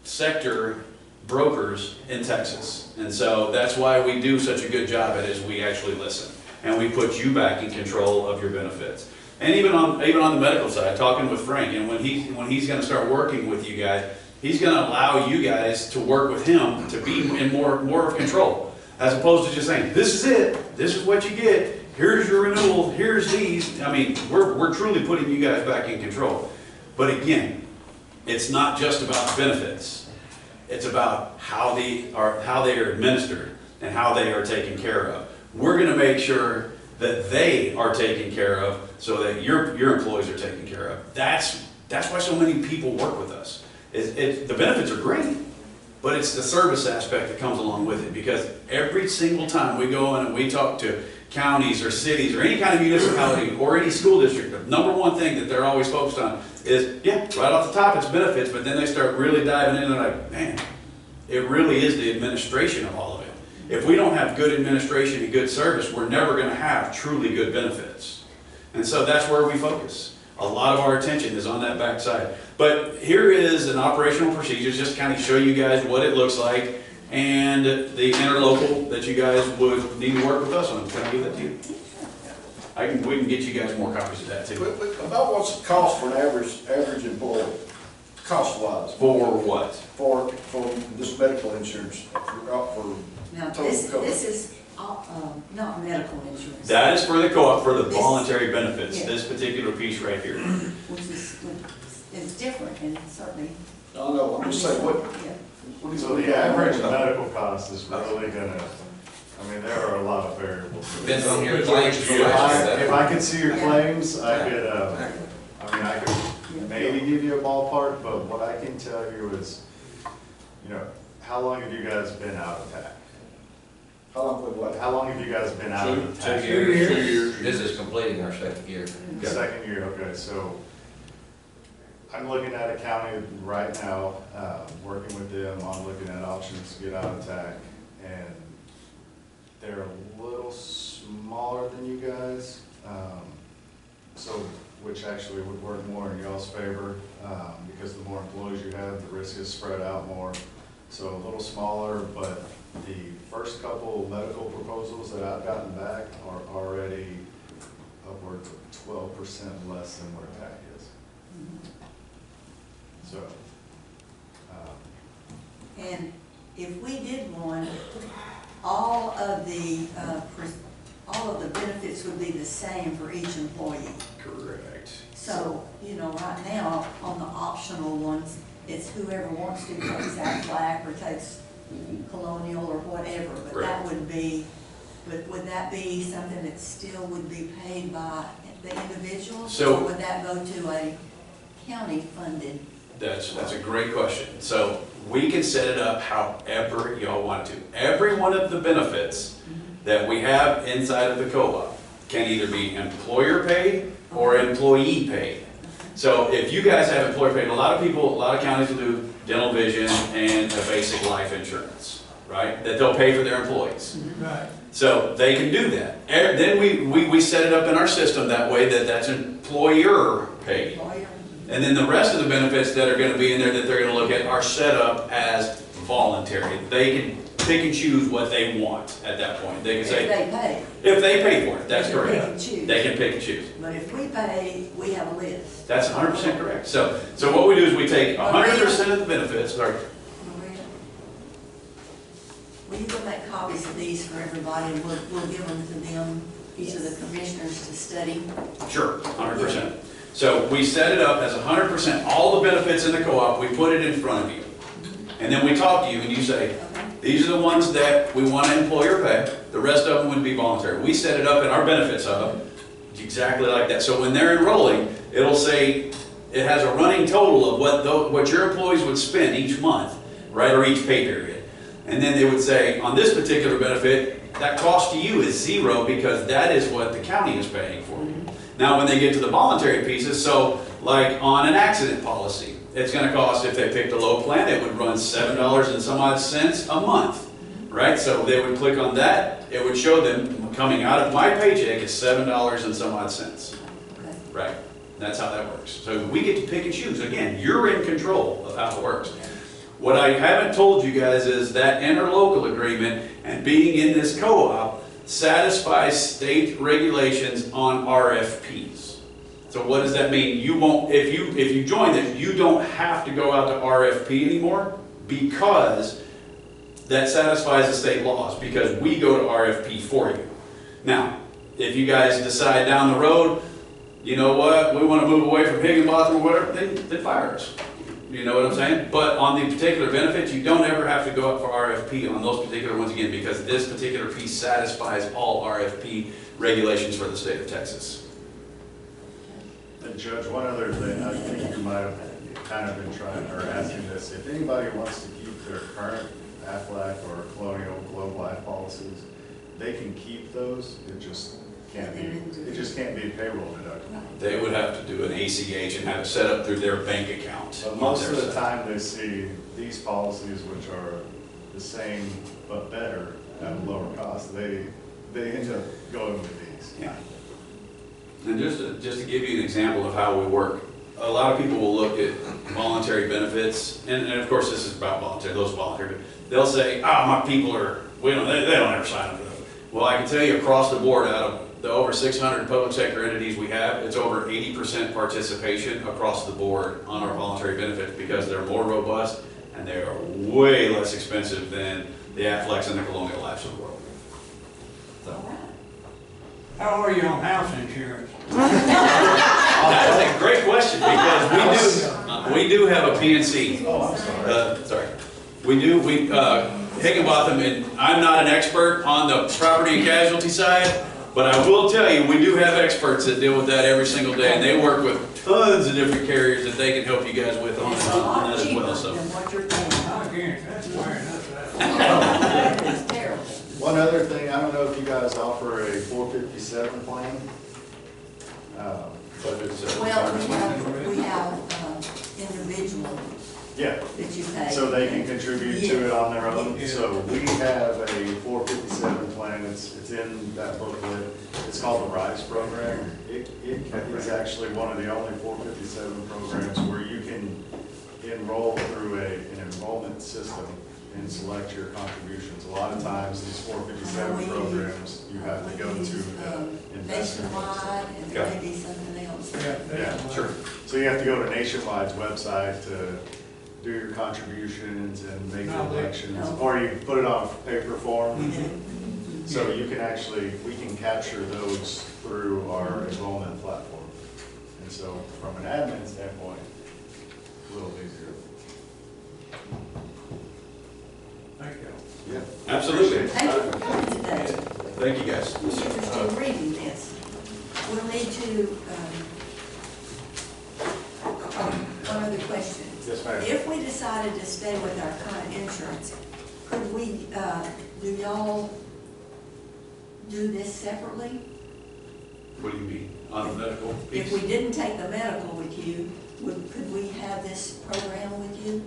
sector brokers in Texas. And so that's why we do such a good job at it, is we actually listen. And we put you back in control of your benefits. And even on the medical side, talking with Frank, and when he's gonna start working with you guys, he's gonna allow you guys to work with him to be in more of control. As opposed to just saying, this is it, this is what you get, here's your renewal, here's these. I mean, we're truly putting you guys back in control. But again, it's not just about the benefits. It's about how they are administered and how they are taken care of. We're gonna make sure that they are taken care of so that your employees are taken care of. That's why so many people work with us. The benefits are great, but it's the service aspect that comes along with it, because every single time we go in and we talk to counties or cities or any kind of municipality or any school district, the number one thing that they're always focused on is, yeah, right off the top it's benefits, but then they start really diving in and they're like, man, it really is the administration of all of it. If we don't have good administration and good service, we're never going to have truly good benefits. And so that's where we focus. A lot of our attention is on that backside. But here is an operational procedure, just to kind of show you guys what it looks like, and the interlocal that you guys would need to work with us on. Can I give that to you? We can get you guys more copies of that too. But about what's the cost for an average employee, cost-wise? For what? For this medical insurance, for Now, total this coverage. is not medical insurance. That is for the co-op, for the This- voluntary benefits, yeah. this particular piece right here. Which is different, and certainly. I don't know, I'm just saying, Yeah. what is So the average medical cost is really gonna, I mean, there are a lot of variables. Depends on your claims. If I could see your claims, I could maybe give you a ballpark, but what I can tell you is, you know, how long have you guys been out of TAC? How long would what? How long have you guys been out of TAC? 2 years. 2 years. This is completing our 2nd year. Second year, okay, so I'm looking at a county right now, working with them on looking at options to get out of TAC, and they're a little smaller than you guys, so, which actually would work more in y'all's favor, because the more employees you have, the risk is spread out more. So a little smaller, but the first couple medical proposals that I've gotten back are already upwards of 12% less than where TAC is. So, And if we did one, all of the benefits would be the same for each employee. Correct. So, you know, right now, on the optional ones, it's whoever wants to takes Aflac or takes Colonial or whatever, but that would be, would that be something that still would be paid by the individual? So- Or would that go to a county funded? That's a great question. So we can set it up however y'all want to. Every one of the benefits that we have inside of the co-op can either be employer paid or employee paid. So if you guys have employer paid, a lot of counties will do dental, vision, and a basic life insurance, right? That they'll pay for their employees. Right. So they can do that. Then we set it up in our system that way that's employer paid. Employer? And then the rest of the benefits that are going to be in there that they're going to look at are set up as voluntary. They can pick and choose what they want at that point. They can If say, they pay. if they pay for it, that's They can correct. pick and choose. They can pick and choose. But if we pay, we have a list. That's 100% correct. So what we do is we take 100% of the benefits, Maria, will you go make copies of these for everybody, and we'll give them to them, each of the commissioners to study? sure, 100%. So we set it up as 100%, all the benefits in the co-op, we put it in front of you. And then we talk to you and you say, these are the ones that we want to employer pay, the rest of them would be voluntary. We set it up in our benefits hub exactly like that. So when they're enrolling, it'll It has a running total of what your employees would spend each month, right, or each pay period. And then they would say, on this particular benefit, that cost to you is zero because that is what the county is paying for you. Now, when they get to the voluntary pieces, so like on an accident policy, it's gonna cost, if they picked a low plan, it would run $7 and some odd cents a month, right? So they would click on that, it would show them coming out of my paycheck is $7 and some odd cents, Okay. right? That's how that works. So we get to pick and choose. Again, you're in control of how it works. What I haven't told you guys is that interlocal agreement and being in this co-op satisfies state regulations on RFPs. So what does that mean? You won't, if you join this, you don't have to go out to RFP anymore because that satisfies the state laws, because we go to RFP for you. Now, if you guys decide down the road, you know what, we want to move away from Higginbotham or whatever, then fire us. You know what I'm saying? But on the particular benefits, you don't ever have to go up for RFP on those particular ones again, because this particular piece satisfies all RFP regulations for the state of Texas. And Judge, one other thing, I think you might have kind of been trying, or asking this, if anybody wants to keep their current Aflac or Colonial Globe Life policies, they can keep those, it just can't be payroll deductible. They would have to do an ACH and have it set up through their bank account. But most of the time they see these policies, which are the same but better at a lower cost, they end up going with these. Yeah. And just to give you an example of how we work, a lot of people will look at voluntary benefits, and of course this is about voluntary, those voluntary, they'll say, my people are, they don't ever sign up for those. Well, I can tell you across the board, out of the over 600 public sector entities we have, it's over 80% participation across the board on our voluntary benefits because they're more robust and they are way less expensive than the Aflacs and the Colonial Lives of the world. So. How are you on house insurance? That is a great question because we do have a PNC. Oh, I'm sorry. Higginbotham, and I'm not an expert on the property and casualty side, but I will tell you, we do have experts that deal with that every single day, and they work with tons of different carriers that they can help you guys with on that as well. So. What you're paying. I guarantee that's wearing us out. It's terrible. One other thing, I don't know if you guys offer a 457 plan. Well, we have individual Yeah, that you pay. so they can contribute to it on their own. So we have a 457 plan, it's in that booklet. It's called the RISE program. It is actually one of the only 457 programs where you can enroll through an enrollment system and select your contributions. A lot of times, these 457 programs, you have to go to the investment. Nationwide, and there may be something else. Yeah, sure. So you have to go to Nationwide's website to do your contributions and make your elections, or you put it on paper form. So you can actually, we can capture those through our enrollment platform. And so from an admin standpoint, a little easier. Thank you. Yeah. Absolutely. Thank you for coming today. Thank you, guys. It's interesting reading this. We'll need to, one other question. Yes, ma'am. If we decided to stay with our current insurance, could we, do y'all do this separately? What do you mean? On the medical piece? If we didn't take the medical with you, could we have this program with you?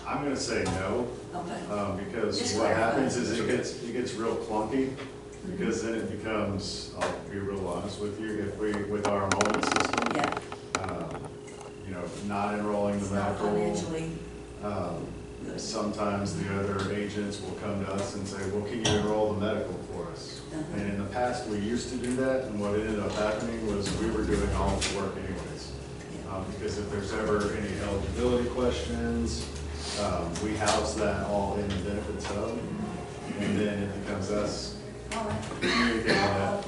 I'm gonna say no, Okay. because Just what clarify. happens is it gets real clunky, because then it becomes, I'll be real honest with you, if we, with our enrollment system, Yeah. you know, not enrolling It's the not medical. financially good. Sometimes the other agents will come to us and say, well, can you enroll the medical for us? Uh-huh. And in the past, we used to do that, and what ended up happening was we were doing all the work anyways. Because if there's ever any eligibility questions, we house that all in the benefits hub, and then it becomes us All right. communicating that.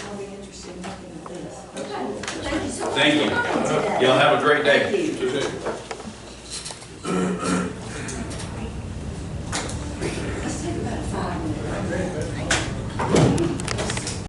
I'll be interested in looking at this. Okay. Thank you so much Thank you. for coming today. Y'all have a great day. Thank you. Just